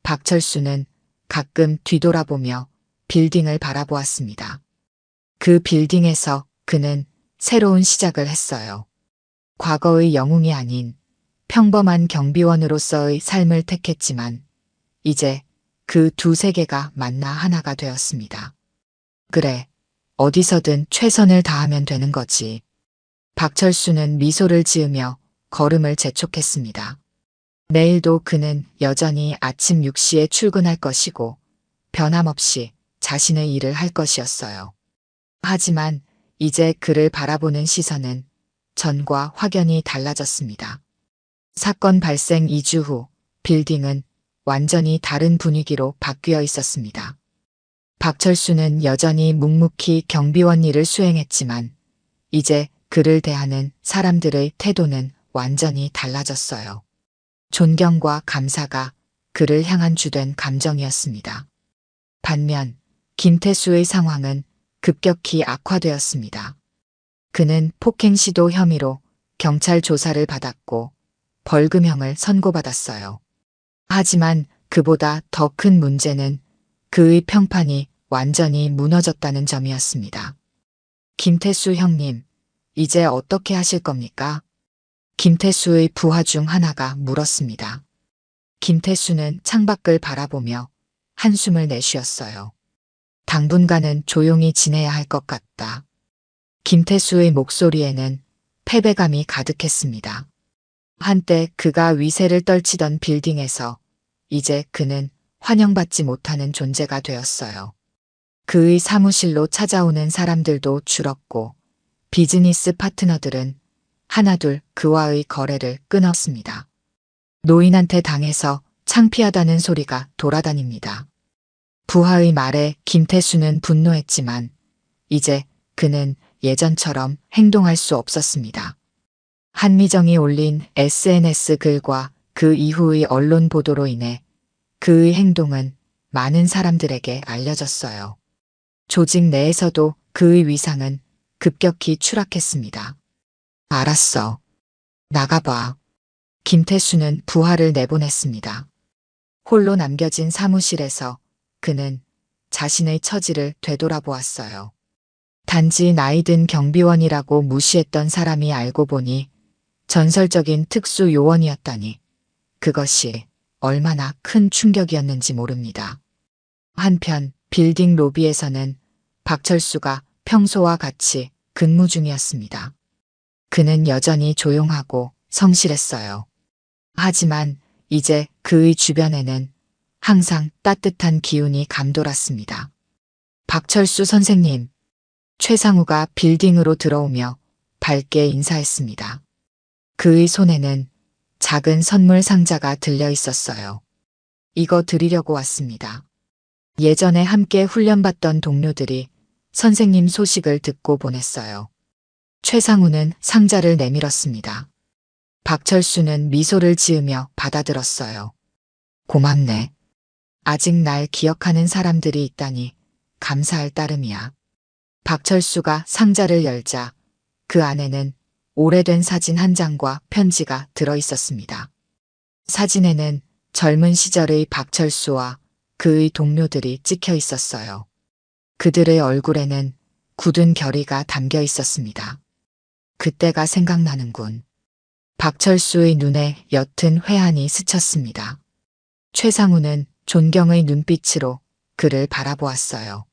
박철수는 가끔 뒤돌아보며 빌딩을 바라보았습니다. 그 빌딩에서 그는 새로운 시작을 했어요. 과거의 영웅이 아닌 평범한 경비원으로서의 삶을 택했지만 이제 그 두 세계가 만나 하나가 되었습니다. 그래, 어디서든 최선을 다하면 되는 거지. 박철수는 미소를 지으며 걸음을 재촉했습니다. 내일도 그는 여전히 아침 6시에 출근할 것이고 변함없이 자신의 일을 할 것이었어요. 하지만 이제 그를 바라보는 시선은 전과 확연히 달라졌습니다. 사건 발생 2주 후 빌딩은 완전히 다른 분위기로 바뀌어 있었습니다. 박철수는 여전히 묵묵히 경비원 일을 수행했지만 이제 그를 대하는 사람들의 태도는 완전히 달라졌어요. 존경과 감사가 그를 향한 주된 감정이었습니다. 반면 김태수의 상황은 급격히 악화되었습니다. 그는 폭행 시도 혐의로 경찰 조사를 받았고 벌금형을 선고받았어요. 하지만 그보다 더 큰 문제는 그의 평판이 완전히 무너졌다는 점이었습니다. 김태수 형님, 이제 어떻게 하실 겁니까? 김태수의 부하 중 하나가 물었습니다. 김태수는 창밖을 바라보며 한숨을 내쉬었어요. 당분간은 조용히 지내야 할 것 같다. 김태수의 목소리에는 패배감이 가득했습니다. 한때 그가 위세를 떨치던 빌딩에서 이제 그는 환영받지 못하는 존재가 되었어요. 그의 사무실로 찾아오는 사람들도 줄었고 비즈니스 파트너들은 하나둘 그와의 거래를 끊었습니다. 노인한테 당해서 창피하다는 소리가 돌아다닙니다. 부하의 말에 김태수는 분노했지만 이제 그는 예전처럼 행동할 수 없었습니다. 한미정이 올린 SNS 글과 그 이후의 언론 보도로 인해 그의 행동은 많은 사람들에게 알려졌어요. 조직 내에서도 그의 위상은 급격히 추락했습니다. 알았어. 나가봐. 김태수는 부하를 내보냈습니다. 홀로 남겨진 사무실에서 그는 자신의 처지를 되돌아보았어요. 단지 나이든 경비원이라고 무시했던 사람이 알고 보니 전설적인 특수 요원이었다니 그것이 얼마나 큰 충격이었는지 모릅니다. 한편 빌딩 로비에서는 박철수가 평소와 같이 근무 중이었습니다. 그는 여전히 조용하고 성실했어요. 하지만 이제 그의 주변에는 항상 따뜻한 기운이 감돌았습니다. 박철수 선생님, 최상우가 빌딩으로 들어오며 밝게 인사했습니다. 그의 손에는 작은 선물 상자가 들려 있었어요. 이거 드리려고 왔습니다. 예전에 함께 훈련받던 동료들이 선생님 소식을 듣고 보냈어요. 최상우는 상자를 내밀었습니다. 박철수는 미소를 지으며 받아들었어요. 고맙네. 아직 날 기억하는 사람들이 있다니 감사할 따름이야. 박철수가 상자를 열자 그 안에는 오래된 사진 한 장과 편지가 들어 있었습니다. 사진에는 젊은 시절의 박철수와 그의 동료들이 찍혀 있었어요. 그들의 얼굴에는 굳은 결의가 담겨 있었습니다. 그때가 생각나는군. 박철수의 눈에 옅은 회한이 스쳤습니다. 최상우는 존경의 눈빛으로 그를 바라보았어요.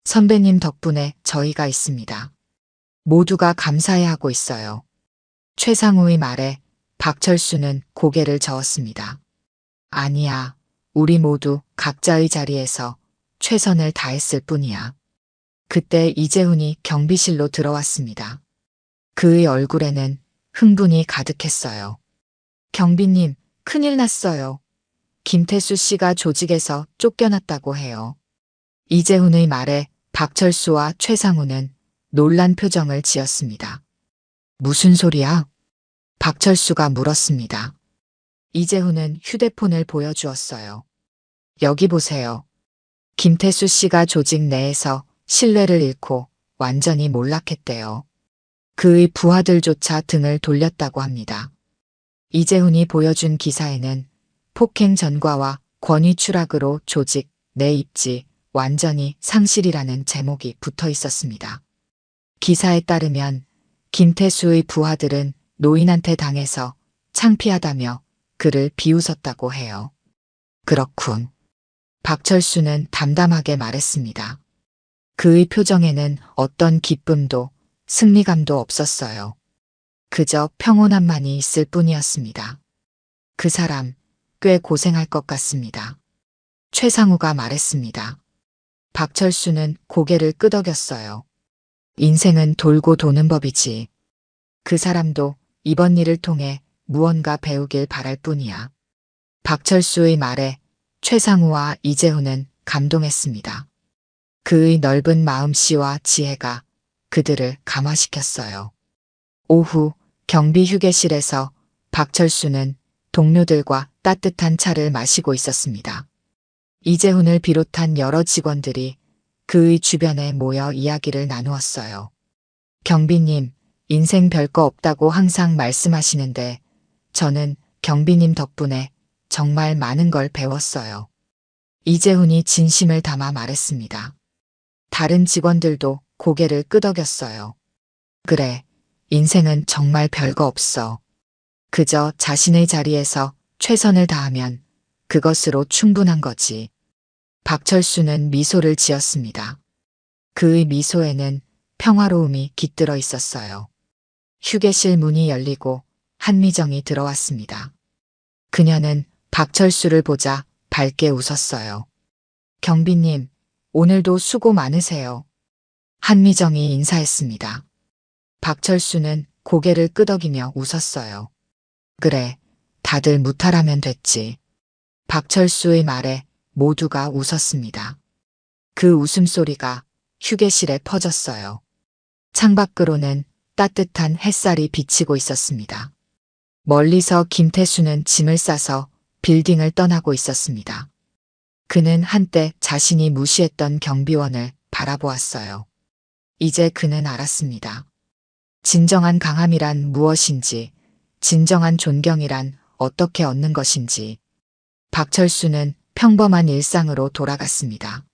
선배님 덕분에 저희가 있습니다. 모두가 감사해하고 있어요. 최상우의 말에 박철수는 고개를 저었습니다. 아니야, 우리 모두 각자의 자리에서 최선을 다했을 뿐이야. 그때 이재훈이 경비실로 들어왔습니다. 그의 얼굴에는 흥분이 가득했어요. 경비님, 큰일 났어요. 김태수 씨가 조직에서 쫓겨났다고 해요. 이재훈의 말에 박철수와 최상우는 놀란 표정을 지었습니다. 무슨 소리야? 박철수가 물었습니다. 이재훈은 휴대폰을 보여주었어요. 여기 보세요. 김태수 씨가 조직 내에서 신뢰를 잃고 완전히 몰락했대요. 그의 부하들조차 등을 돌렸다고 합니다. 이재훈이 보여준 기사에는 폭행 전과와 권위 추락으로 조직 내 입지 완전히 상실이라는 제목이 붙어 있었습니다. 기사에 따르면 김태수의 부하들은 노인한테 당해서 창피하다며 그를 비웃었다고 해요. 그렇군. 박철수는 담담하게 말했습니다. 그의 표정에는 어떤 기쁨도 승리감도 없었어요. 그저 평온함만이 있을 뿐이었습니다. 그 사람 꽤 고생할 것 같습니다. 최상우가 말했습니다. 박철수는 고개를 끄덕였어요. 인생은 돌고 도는 법이지. 그 사람도 이번 일을 통해 무언가 배우길 바랄 뿐이야. 박철수의 말에 최상우와 이재훈은 감동했습니다. 그의 넓은 마음씨와 지혜가 그들을 감화시켰어요. 오후 경비 휴게실에서 박철수는 동료들과 따뜻한 차를 마시고 있었습니다. 이재훈을 비롯한 여러 직원들이 그의 주변에 모여 이야기를 나누었어요. 경비님, 인생 별거 없다고 항상 말씀하시는데 저는 경비님 덕분에 정말 많은 걸 배웠어요. 이재훈이 진심을 담아 말했습니다. 다른 직원들도 고개를 끄덕였어요. 그래, 인생은 정말 별거 없어. 그저 자신의 자리에서 최선을 다하면 그것으로 충분한 거지. 박철수는 미소를 지었습니다. 그의 미소에는 평화로움이 깃들어 있었어요. 휴게실 문이 열리고 한미정이 들어왔습니다. 그녀는 박철수를 보자 밝게 웃었어요. 경비님, 오늘도 수고 많으세요. 한미정이 인사했습니다. 박철수는 고개를 끄덕이며 웃었어요. 그래, 다들 무탈하면 됐지. 박철수의 말에 모두가 웃었습니다. 그 웃음소리가 휴게실에 퍼졌어요. 창밖으로는 따뜻한 햇살이 비치고 있었습니다. 멀리서 김태수는 짐을 싸서 빌딩을 떠나고 있었습니다. 그는 한때 자신이 무시했던 경비원을 바라보았어요. 이제 그는 알았습니다. 진정한 강함이란 무엇인지, 진정한 존경이란 어떻게 얻는 것인지. 박철수는 평범한 일상으로 돌아갔습니다.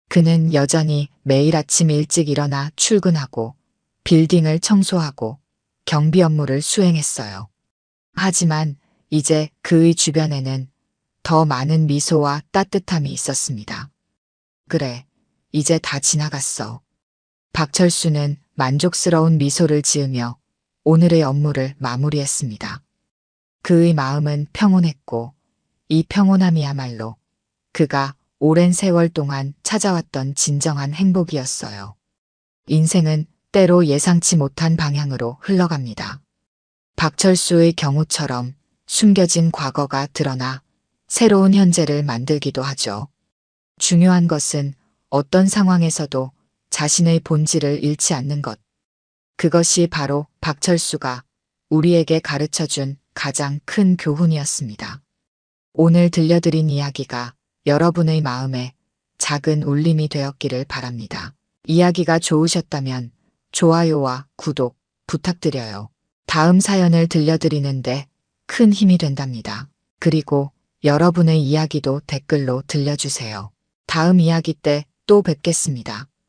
그는 여전히 매일 아침 일찍 일어나 출근하고 빌딩을 청소하고 경비 업무를 수행했어요. 하지만 이제 그의 주변에는 더 많은 미소와 따뜻함이 있었습니다. 그래, 이제 다 지나갔어. 박철수는 만족스러운 미소를 지으며 오늘의 업무를 마무리했습니다. 그의 마음은 평온했고 이 평온함이야말로 그가 오랜 세월 동안 찾아왔던 진정한 행복이었어요. 인생은 때로 예상치 못한 방향으로 흘러갑니다. 박철수의 경우처럼 숨겨진 과거가 드러나 새로운 현재를 만들기도 하죠. 중요한 것은 어떤 상황에서도 자신의 본질을 잃지 않는 것. 그것이 바로 박철수가 우리에게 가르쳐준 가장 큰 교훈이었습니다. 오늘 들려드린 이야기가 여러분의 마음에 작은 울림이 되었기를 바랍니다. 이야기가 좋으셨다면 좋아요와 구독 부탁드려요. 다음 사연을 들려드리는데 큰 힘이 된답니다. 그리고 여러분의 이야기도 댓글로 들려주세요. 다음 이야기 때 또 뵙겠습니다.